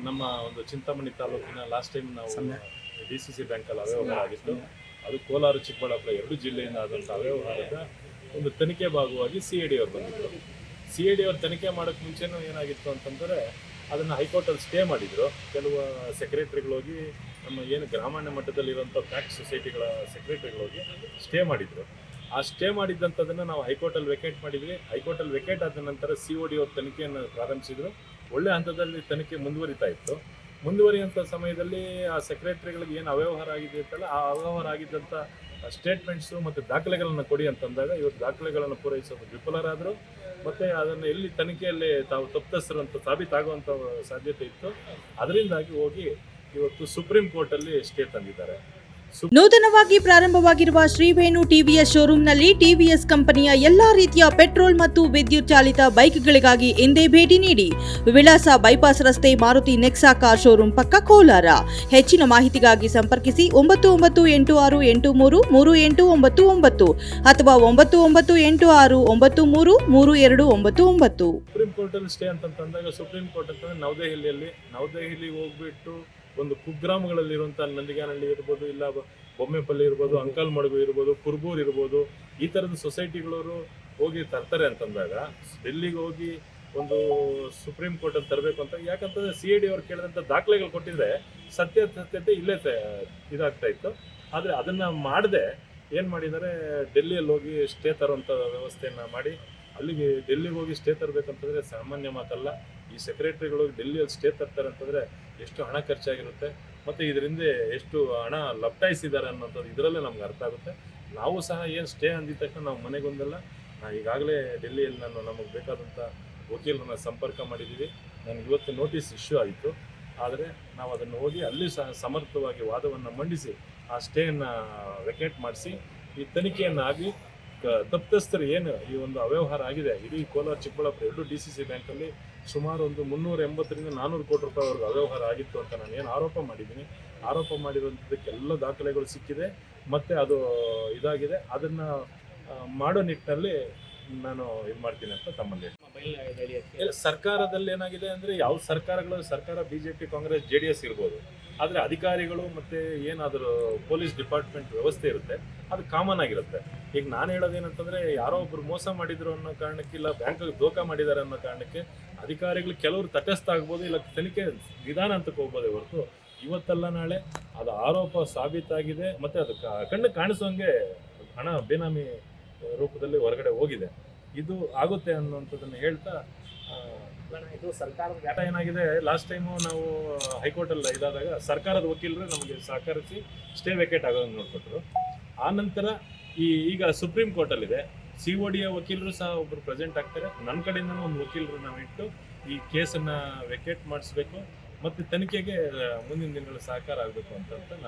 ನಮ್ಮ ಒಂದು ಚಿಂತಾಮಣಿ ತಾಲೂಕಿನ ಲಾಸ್ಟ್ ಟೈಮ್ ನಾವು DCC ಬ್ಯಾಂಕಲ್ಲಿ ಅವ್ಯವಹಾರ ಆಗಿತ್ತು. ಅದು ಕೋಲಾರ ಚಿಕ್ಕಬಳ್ಳಾಪುರ ಎರಡು ಜಿಲ್ಲೆಯಿಂದ ಆದಂಥ ಅವ್ಯವಹಾರದ ಒಂದು ತನಿಖೆ ಭಾಗವಾಗಿ CID ಅವರು ಬಂದಿದ್ದರು. CID ಅವರು ತನಿಖೆ ಮಾಡೋಕ್ಕೆ ಮುಂಚೆನೂ ಏನಾಗಿತ್ತು ಅಂತಂದರೆ ಅದನ್ನು ಹೈಕೋರ್ಟಲ್ಲಿ ಸ್ಟೇ ಮಾಡಿದರು. ಕೆಲವು ಸೆಕ್ರೆಟರಿಗಳೋಗಿ ನಮ್ಮ ಏನು ಗ್ರಾಮಾಣ್ಯ ಮಟ್ಟದಲ್ಲಿರುವಂಥ ಫ್ಯಾಕ್ಟ್ ಸೊಸೈಟಿಗಳ ಸೆಕ್ರೆಟರಿಗಳೋಗಿ ಸ್ಟೇ ಮಾಡಿದರು. ಆ ಸ್ಟೇ ಮಾಡಿದ್ದಂಥದ್ದನ್ನು ನಾವು ಹೈಕೋರ್ಟಲ್ಲಿ ವೆಕೇಟ್ ಮಾಡಿದ್ವಿ. ಹೈಕೋರ್ಟಲ್ಲಿ ವೆಕೇಟ್ ಆದ ನಂತರ COD ಅವರು ತನಿಖೆಯನ್ನು ಪ್ರಾರಂಭಿಸಿದರು. ಒಳ್ಳೆ ಹಂತದಲ್ಲಿ ತನಿಖೆ ಮುಂದುವರಿತಾ ಇತ್ತು. ಮುಂದುವರಿಯುವಂಥ ಸಮಯದಲ್ಲಿ ಆ ಸೆಕ್ರೆಟರಿಗಳಿಗೆ ಏನು ಅವ್ಯವಹಾರ ಆಗಿದೆ ಅಂತಲ್ಲ, ಆ ಅವ್ಯವಹಾರ ಆಗಿದ್ದಂಥ ಸ್ಟೇಟ್ಮೆಂಟ್ಸು ಮತ್ತು ದಾಖಲೆಗಳನ್ನು ಕೊಡಿ ಅಂತಂದಾಗ ಇವತ್ತು ದಾಖಲೆಗಳನ್ನು ಪೂರೈಸೋದು ವಿಫಲರಾದರು. ಮತ್ತು ಅದನ್ನು ಎಲ್ಲಿ ತನಿಖೆಯಲ್ಲಿ ತಾವು ತಪ್ಪಿತಸ್ಥರು ಅಂತ ಸಾಬೀತಾಗುವಂಥ ಸಾಧ್ಯತೆ ಇತ್ತು. ಅದರಿಂದಾಗಿ ಹೋಗಿ ಇವತ್ತು ಸುಪ್ರೀಂ ಕೋರ್ಟಲ್ಲಿ ಸ್ಟೇ ತಂದಿದ್ದಾರೆ. ನೂತನವಾಗಿ ಪ್ರಾರಂಭವಾಗಿರುವ ಶ್ರೀವೇಣು TVS ಶೋರೂಮ್ನಲ್ಲಿ TVS ಕಂಪನಿಯ ಎಲ್ಲಾ ರೀತಿಯ ಪೆಟ್ರೋಲ್ ಮತ್ತು ವಿದ್ಯುತ್ ಚಾಲಿತ ಬೈಕ್ಗಳಿಗಾಗಿ ಎಂದೇ ಭೇಟಿ ನೀಡಿ. ವಿಳಾಸ ಬೈಪಾಸ್ ರಸ್ತೆ, ಮಾರುತಿ ನೆಕ್ಸಾ ಕಾರ್ ಶೋರೂಮ್ ಪಕ್ಕ, ಕೋಲಾರ. ಹೆಚ್ಚಿನ ಮಾಹಿತಿಗಾಗಿ ಸಂಪರ್ಕಿಸಿ 9986833899 ಅಥವಾ 9986933299. ಸುಪ್ರೀಂ ಕೋರ್ಟಲ್ಲಿ ಸ್ಟೇ ಅಂತಂದಾಗ ಸುಪ್ರೀಂ ಕೋರ್ಟ್ ಅಂತಂದ್ರೆ ನವದೆಹಲಿ ಹೋಗ್ಬಿಟ್ಟು ಒಂದು ಕುಗ್ರಾಮಗಳಲ್ಲಿರುವಂಥ ನಂದಿಗಾನಹಳ್ಳಿ ಇರ್ಬೋದು, ಇಲ್ಲ ಬೊಮ್ಮೆಪಲ್ಲಿ ಇರ್ಬೋದು, ಅಂಕಲ್ಮಡುಗು ಇರ್ಬೋದು, ಕುರ್ಬೂರ್ ಇರ್ಬೋದು, ಈ ಥರದ ಸೊಸೈಟಿಗಳವರು ಹೋಗಿ ತರ್ತಾರೆ ಅಂತಂದಾಗ ಡೆಲ್ಲಿಗೆ ಹೋಗಿ ಒಂದು ಸುಪ್ರೀಂ ಕೋರ್ಟಲ್ಲಿ ತರಬೇಕು ಅಂತ. ಯಾಕಂತಂದರೆ CID ಅವ್ರು ಕೇಳಿದಂಥ ದಾಖಲೆಗಳು ಕೊಟ್ಟಿದ್ರೆ ಸತ್ಯತೆ ಇಲ್ಲೇ ಇದಾಗ್ತಾ ಇತ್ತು. ಆದರೆ ಅದನ್ನು ಮಾಡದೆ ಏನು ಮಾಡಿದ್ದಾರೆ, ಡೆಲ್ಲಿಯಲ್ಲಿ ಹೋಗಿ ಸ್ಟೇ ತರುವಂಥ ವ್ಯವಸ್ಥೆಯನ್ನು ಮಾಡಿ ಅಲ್ಲಿಗೆ ಡೆಲ್ಲಿಗೆ ಹೋಗಿ ಸ್ಟೇ ತರಬೇಕಂತಂದರೆ ಸಾಮಾನ್ಯ ಮಾತಲ್ಲ. ಈ ಸೆಕ್ರೆಟರಿಗಳು ಡೆಲ್ಲಿಯಲ್ಲಿ ಸ್ಟೇ ತರ್ತಾರೆ ಅಂತಂದರೆ ಎಷ್ಟು ಹಣ ಖರ್ಚಾಗಿರುತ್ತೆ ಮತ್ತು ಇದರಿಂದ ಎಷ್ಟು ಹಣ ಲಪ್ಟಾಯಿಸಿದ್ದಾರೆ ಅನ್ನೋಂಥದ್ದು ಇದರಲ್ಲೇ ನಮ್ಗೆ ಅರ್ಥ ಆಗುತ್ತೆ. ನಾವು ಸಹ ಏನು ಸ್ಟೇ ಅಂದಿದ ತಕ್ಷಣ ನಾವು ಮನೆಗೊಂದಲ್ಲ, ಈಗಾಗಲೇ ಡೆಲ್ಲಿಯಲ್ಲಿ ನಮಗೆ ಬೇಕಾದಂಥ ವಕೀಲರನ್ನ ಸಂಪರ್ಕ ಮಾಡಿದ್ದೀವಿ. ನನಗೆ ಇವತ್ತು ನೋಟಿಸ್ ಇಶ್ಯೂ ಆಯಿತು. ಆದರೆ ನಾವು ಅದನ್ನು ಹೋಗಿ ಅಲ್ಲಿ ಸಹ ಸಮರ್ಥವಾಗಿ ವಾದವನ್ನು ಮಂಡಿಸಿ ಆ ಸ್ಟೇಯನ್ನು ವೆಕೇಟ್ ಮಾಡಿಸಿ ಈ ತನಿಖೆಯನ್ನು ಆಗಿ ತಪ್ಪಿತಸ್ಥರು ಏನು ಈ ಒಂದು ಅವ್ಯವಹಾರ ಆಗಿದೆ, ಇಡೀ ಕೋಲಾರ ಚಿಕ್ಕಬಳ್ಳಾಪುರ ಎರಡು DCC ಬ್ಯಾಂಕಲ್ಲಿ ಸುಮಾರು ಒಂದು 380ರಿಂದ 400 ಕೋಟಿ ರೂಪಾಯಿವರೆಗೂ ಅವ್ಯವಹಾರ ಆಗಿತ್ತು ಅಂತ ನಾನು ಏನು ಆರೋಪ ಮಾಡಿದ್ದೀನಿ. ಆರೋಪ ಮಾಡಿರುವಂಥದ್ದಕ್ಕೆಲ್ಲ ದಾಖಲೆಗಳು ಸಿಕ್ಕಿದೆ ಮತ್ತು ಅದು ಇದಾಗಿದೆ. ಅದನ್ನು ಮಾಡೋ ನಿಟ್ಟಿನಲ್ಲಿ ನಾನು ಇದು ಮಾಡ್ತೀನಿ ಅಂತ ತಮ್ಮಲ್ಲಿ. ಸರ್ಕಾರದಲ್ಲಿ ಏನಾಗಿದೆ ಅಂದರೆ ಯಾವ ಸರ್ಕಾರ BJP, ಕಾಂಗ್ರೆಸ್, JDS ಇರ್ಬೋದು, ಆದರೆ ಅಧಿಕಾರಿಗಳು ಮತ್ತು ಏನಾದರೂ ಪೊಲೀಸ್ ಡಿಪಾರ್ಟ್ಮೆಂಟ್ ವ್ಯವಸ್ಥೆ ಇರುತ್ತೆ ಅದು ಕಾಮನ್ ಆಗಿರುತ್ತೆ. ಈಗ ನಾನು ಹೇಳೋದೇನಂತಂದರೆ ಯಾರೋ ಒಬ್ಬರು ಮೋಸ ಮಾಡಿದ್ರು ಅನ್ನೋ ಕಾರಣಕ್ಕೆ, ಇಲ್ಲ ಬ್ಯಾಂಕಿಗೆ ದೋಖ ಮಾಡಿದ್ದಾರೆ ಅನ್ನೋ ಕಾರಣಕ್ಕೆ ಅಧಿಕಾರಿಗಳು ಕೆಲವರು ತಟಸ್ಥ ಆಗ್ಬೋದು, ಇಲ್ಲ ತನಿಖೆ ವಿಧಾನ ಅಂತಕ್ಕೆ ಹೋಗ್ಬೋದೇ ಹೊರತು ಇವತ್ತಲ್ಲ ನಾಳೆ ಅದು ಆರೋಪ ಸಾಬೀತಾಗಿದೆ ಮತ್ತು ಅದು ಕಣ್ಣು ಕಾಣಿಸೋಂಗೆ ಹಣ ಬೇನಾಮಿ ರೂಪದಲ್ಲಿ ಹೊರಗಡೆ ಹೋಗಿದೆ. ಇದು ಆಗುತ್ತೆ ಅನ್ನೋಂಥದ್ದನ್ನು ಹೇಳ್ತಾ, ಇದು ಸರ್ಕಾರದ ಡಾಟ ಏನಾಗಿದೆ, ಲಾಸ್ಟ್ ಟೈಮು ನಾವು ಹೈಕೋರ್ಟಲ್ಲಿ ಇದಾದಾಗ ಸರ್ಕಾರದ ವಕೀಲರು ನಮಗೆ ಸಹಕರಿಸಿ ಸ್ಟೇ ವೆಕೇಟ್ ಆಗೋದನ್ನು ನೋಡ್ಕೊಟ್ರು. ಆ ನಂತರ ಈಗ ಸುಪ್ರೀಂ ಕೋರ್ಟಲ್ಲಿದೆ, COD ವಕೀಲರು ಸಹ ಒಬ್ಬರು ಪ್ರೆಸೆಂಟ್ ಆಗ್ತಾರೆ. ನನ್ನ ಕಡೆಯಿಂದನೂ ಒಂದು ವಕೀಲರು ನಾವು ಇಟ್ಟು ಈ ಕೇಸನ್ನು ವೆಕೇಟ್ ಮಾಡಿಸ್ಬೇಕು ಮತ್ತು ತನಿಖೆಗೆ ಮುಂದಿನ ದಿನಗಳ ಸಹಕಾರ ಆಗಬೇಕು ಅಂತ ನಾನು